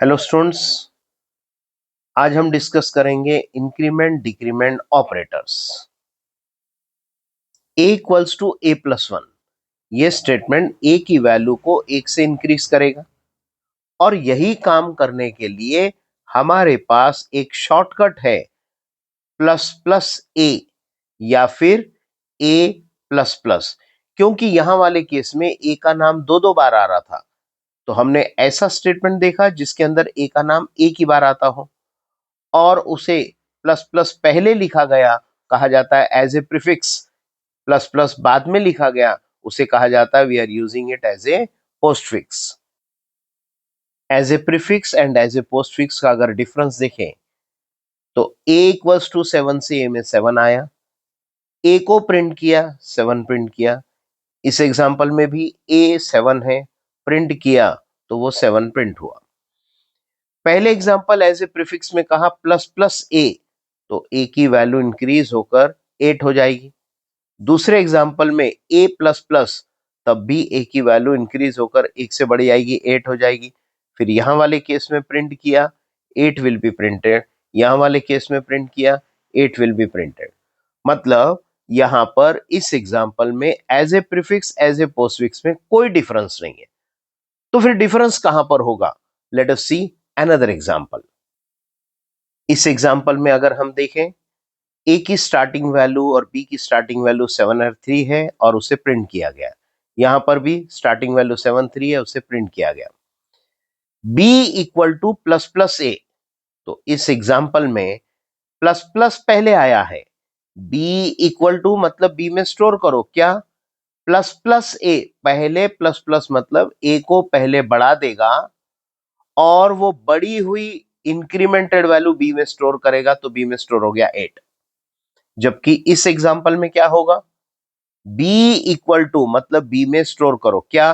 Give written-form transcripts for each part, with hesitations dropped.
Hello students, आज हम discuss करेंगे increment decrement operators. a equals to a plus one, ये स्टेटमेंट a की वैल्यू को 1 से इंक्रीज करेगा और यही काम करने के लिए हमारे पास एक शॉर्टकट है प्लस प्लस a या फिर a प्लस प्लस। क्योंकि यहां वाले केस में a का नाम दो दो बार आ रहा था, तो हमने ऐसा स्टेटमेंट देखा जिसके अंदर a का नाम एक ही बार आता हो और उसे प्लस प्लस पहले लिखा गया, कहा जाता है as a prefix. Plus plus बाद में लिखा गया, उसे कहा जाता है we are using it as a postfix. As a prefix and as a postfix का अगर डिफरेंस देखें तो a इक्वल्स टू 7 से a में 7 आया, a को प्रिंट किया, 7 प्रिंट किया। इस एग्जांपल में भी a 7 है, प्रिंट किया तो वो 7 प्रिंट हुआ। पहले एग्जांपल एज ए प्रीफिक्स में कहा प्लस प्लस a, तो a की वैल्यू इंक्रीज होकर 8 हो जाएगी। दूसरे एग्जांपल में a प्लस प्लस, तब भी a की वैल्यू इंक्रीज होकर 1 से बढ़ जाएगी, 8 हो जाएगी। फिर यहां वाले केस में प्रिंट किया, 8 विल बी प्रिंटेड। यहां वाले केस में प्रिंट किया, 8 विल बी प्रिंटेड। मतलब यहां पर इस एग्जांपल में as a prefix as a postfix में कोई डिफरेंस नहीं है। तो फिर डिफरेंस कहां पर होगा? Let us see another example. इस एग्जांपल में अगर हम देखें, ए की स्टार्टिंग वैल्यू और बी की स्टार्टिंग वैल्यू 7 और 3 है और उसे प्रिंट किया गया। यहां पर भी स्टार्टिंग वैल्यू 7 3 है, उसे प्रिंट किया गया। b equal to plus plus A, तो इस एग्जांपल में प्लस प्लस पहले आया है। b इक्वल टू मतलब b में स्टोर करो क्या, प्लस प्लस ए। पहले प्लस प्लस मतलब a को पहले बढ़ा देगा और वो बढ़ी हुई इंक्रीमेंटेड वैल्यू b में स्टोर करेगा, तो b में स्टोर हो गया 8। जबकि इस एग्जांपल में क्या होगा, b इक्वल टू मतलब b में स्टोर करो क्या,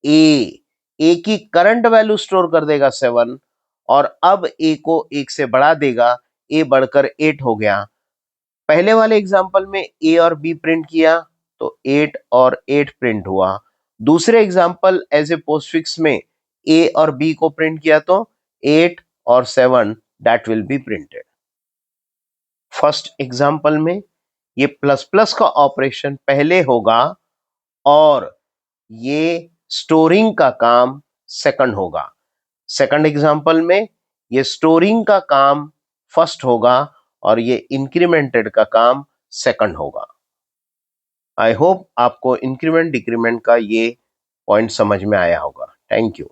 a की करंट वैल्यू स्टोर कर देगा 7 और अब a को 1 से बढ़ा देगा, a बढ़कर 8 हो गया। पहले वाले एग्जांपल में a और b प्रिंट किया तो 8 और 8 प्रिंट हुआ। दूसरे एग्जांपल एज ए पोस्टफिक्स में a और b को प्रिंट किया तो 8 और 7 that will be printed. First example में ये प्लस प्लस का ऑपरेशन पहले होगा और ये स्टोरिंग का काम सेकंड होगा। सेकंड एग्जांपल में ये स्टोरिंग का काम फर्स्ट होगा और ये इंक्रीमेंटेड का काम सेकंड होगा। आई होप आपको इंक्रीमेंट डिक्रीमेंट का ये पॉइंट समझ में आया होगा। Thank you.